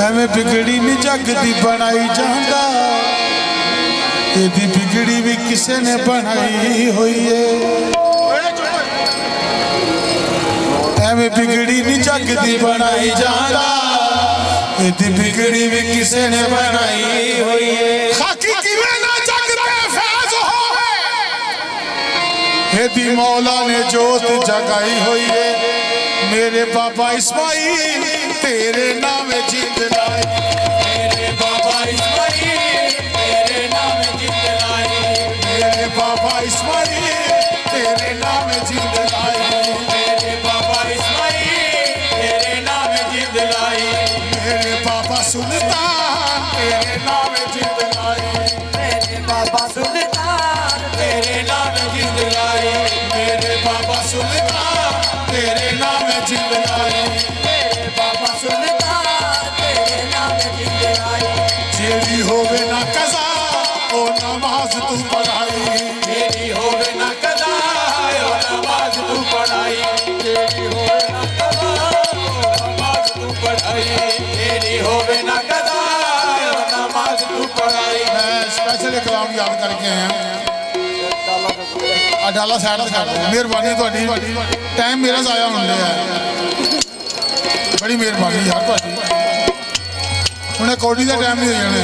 एवें बिगड़ी नहीं जग दी बनाई जांदा, एदी बिगड़ी भी किसे ने बनाई हुई है। एवें बिगड़ी नहीं जग दी बनाई जांदा, एदी बिगड़ी भी किसे ने बनाई हुई है। खाकी किवें ना जग ते फैज होवे, एदी मौला ने जोत जगाई हुई है। मेरे बाबा इस्माइल तेरे नाम जिंद लाई, मेरे बाबा इस्माइल तेरे नाम जिंद लाई, मेरे बाबा इस्माइल तेरे नाम जिंद लाई, मेरे बाबा इस्माइल तेरे नाम जिंद लाई, मेरे बाबा सुल्तान तेरे नाम जिंद लाई, मेरे बाबा सुल्तान तेरे नाम जिंद लाई, मेरे बाबा सुल्तान तेरे नाम जिंद लाई, मेरे बाबा सुल्तान तेरे नाम जिंद लाई। जेड़ी होवे ना कज़ा ओ नमाज तू पढ़ाई, तेरी होवे ना कदा ओ नमाज तू पढ़ाई, तेरी होवे ना कदा ओ नमाज तू पढ़ाई, तेरी होवे ना कदा ओ नमाज तू पढ़ाई। मैं स्पेशल कलाम याद करके आया डाला साइड कर दो। मेहरबानी ਤੁਹਾਡੀ, टाइम मेरा ज़ाया होने है, बड़ी मेहरबानी यार ਤੁਹਾਡੀ। हुणे कौड़ी का टाइम नहीं हो जाने।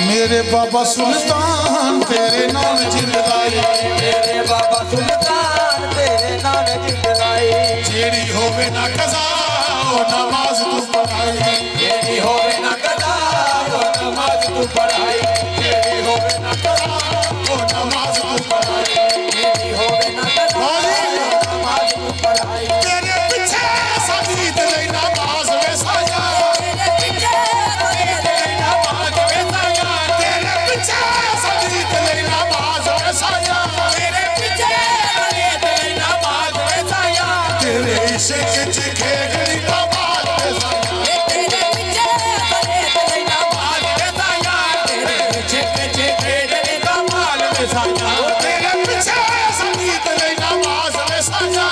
मेरे बाबा सुल्तान तेरे नाम जिंद लाई, मेरे बाबा सुल्तान तेरे नाम जिंद लाई, जेड़ी होवे ना कज़ा ओ नमाज तू पढ़ाई, तेरी होवे ना कदा ओ नमाज तू पढ़ाई, तेरी होवे ना कदा ओ नमाज तू पढ़ाई, तेरी होवे ना कदा ओ नमाज तू पढ़ाई। तेरे पीछे सजीद नहीं नमाज वे साया, तेरे पीछे नमाज वे साया, तेरे पीछे सजीद नहीं नमाज वे साया, तेरे पीछे नमाज वे साया, तेरे इश्क च खेगड़ी कमाल वे साया, तेरे पीछे नमाज वे साया, तेरे पीछे तेरे कमाल वे साया, तेरे पीछे सजीद नहीं नमाज वे साया,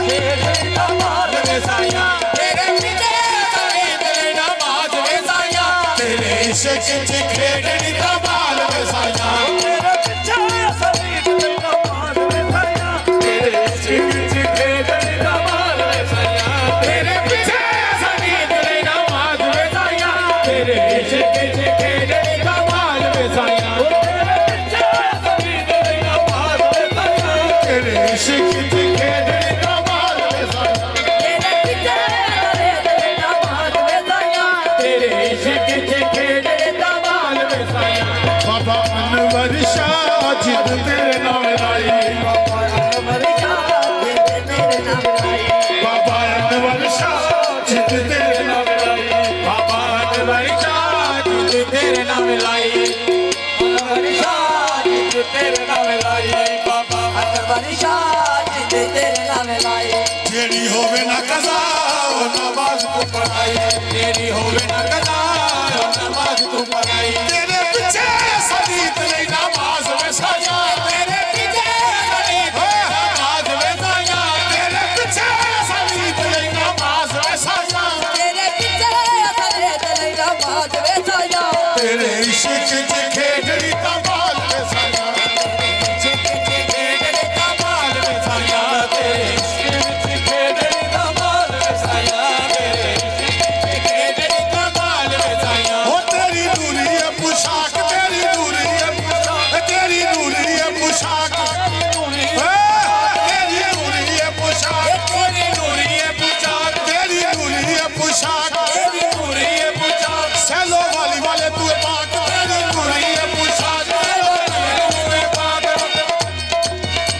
तेरे नमाज वे साया, तेरे पीछे नमाज वे साया, तेरे इश्क च खेगड़ी कमाल वे साया, तेरे पीछे नमाज वे साया, तेरे इश्क च खेगड़ी कमाल वे साया, तेरे पीछे नमाज वे साया, तेरे इश्क च खेगड़ी कमाल वे साया, तेरे पीछे नमाज वे साया, तेरे इश्क च खेगड़ी कमाल वे साया, तेरे पीछे नमाज वे साया, तेरे इश्क च खेगड़ी कमाल वे साया। बाबा अनवर शाह जिद तेरे नाम लाई, बाबा अनवर शाह जिद तेरे नाम लाई, बाबा अनवर शाह जिद तेरे नाम लाई, अनवर शाह जिद तेरे नाम लाई, बाबा अनवर शाह जिद तेरे नाम लाई, जेड़ी होवे ना कज़ा ओ नमाज तू पढ़ाई, तेरी होवे ना कदा ओ नमाज तू पढ़ाई, तेरे पीछे सजीद नहीं नमाज वे साया, तेरे पीछे नमाज वे साया, तेरे पीछे सजीद नहीं नमाज वे साया, तेरे पीछे नमाज वे साया, तेरे इश्क च खेगड़ी कमाल वे साया, कमाल वे साया, तेरे इश्क च खेगड़ी कमाल वे साया, तेरे इश्क च कमाल वे साया। ओ तेरी नूरी है पोशाक, तेरी नूरी है पोशाक, तेरी नूरी है पोशाक, तेरी नूरी है पोशाक, तेरी नूरी है पुचाक, तेरी नूरी है पोशाक, तेरी नूरी है पुचाक, सैलो वाली वाले तू पाक, तेरी नूरी है पोशाक,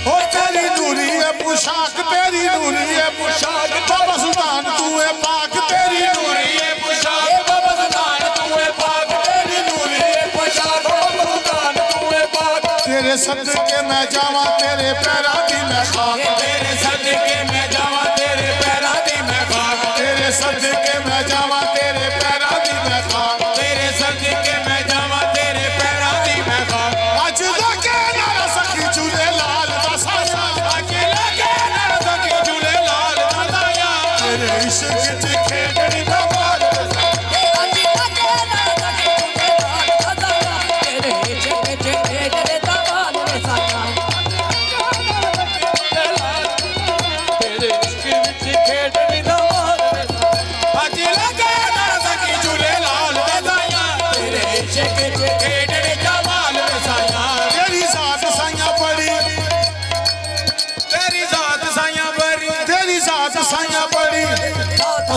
ओ तेरी नूरी है पोशाक, तेरी नूरी है पोशाक, बाबा सुल्तान तू है पाक, तेरी नूरी है पोशाक, बाबा सुल्तान तू है पाक, तेरी नूरी है पुचाक, बाबा सुल्तान तू है पाक, तेरे सदके मैं जावा तेरे पैरा दी मैं खाक, तेरे सदके मैं जावा तेरे पैरा दी मैं खाक, तेरे सदके मैं जावा तेरे पैरा दी मैं खाक, तेरे सदके मैं जावा तेरे पैरा दी मैं खाक, अज लगे नारा सखी झूले लाल दा साया, अज लगे इश्क च खेडण दा माल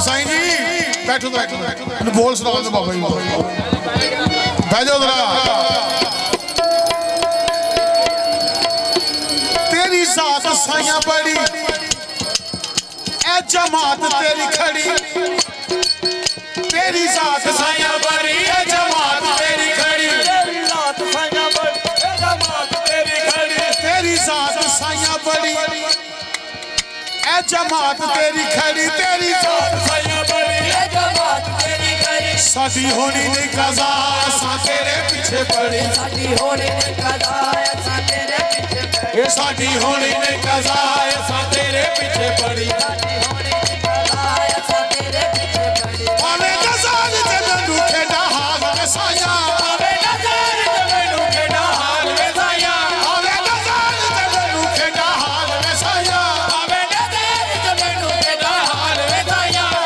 साईं जी बैठो बैठो बोल सुना दो बाबा जी बह जाओ जरा तेरी जात साइया बड़ी ए जमात तेरी खड़ी तेरी जात साइया बड़ी ए जमात तेरी खड़ी तेरी जात साइया बड़ी ए जमात तेरी खड़ी तेरी जात साइया बड़ी ए जमात तेरी खड़ी तेरी जात साइया बड़ी ए जमात तेरी खड़ी साडी होनी नहीं कज़ा असां तेरे पीछे पड़ी साडी होनी नहीं कज़ा असां तेरे पीछे पड़ी ए साडी होनी नहीं कज़ा असां तेरे पीछे पड़ी साडी होनी नहीं कज़ा असां तेरे पीछे पड़ी आवे नज़ार ते मैनू खेड़ा हाल वे साया आवे नज़ार ते मैनू खेड़ा हाल वे साया आवे नज़ार ते मैनू खेड़ा हाल वे साया आवे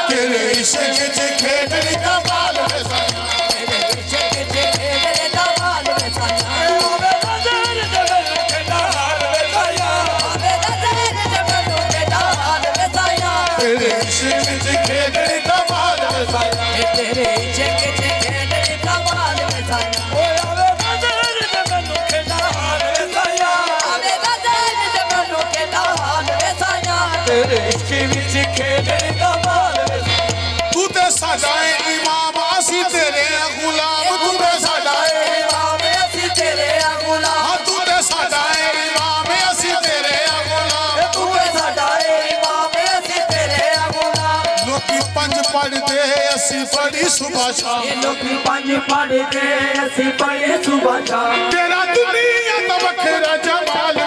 तेरे इश्क च खेडण दा माल वे साया तेरे इश्क च खेडण दा माल वे साया आवे नज़ार ते मैनू खेड़ा हाल वे साया आवे नज़ार ते मैनू खेड़ा हाल वे साया तेरे इश्क च खेडण दा माल वे साया तेरे इश्क च खेडण दा माल वे साया ओए आवे नज़ार ते मैनू खेड़ा हाल वे साया आवे नज़ार ते मैनू खेड़ा हाल वे साया तेरे इश्क विच खेडण दा माल वे तू ते साडा इमाम असी तेरे गुलाम तू ते साडा इमाम असी तेरे गुलाम हां तू ते साडा इमाम असी तेरे गुलाम तू ते साडा इमाम असी तेरे गुलाम लोकी पंज पढ़दे असी पढ़ी सुबह शाम लोकी पंज पढ़दे असी पढ़ी सुबह शाम तेरा दुनिया दा वखरा जमाल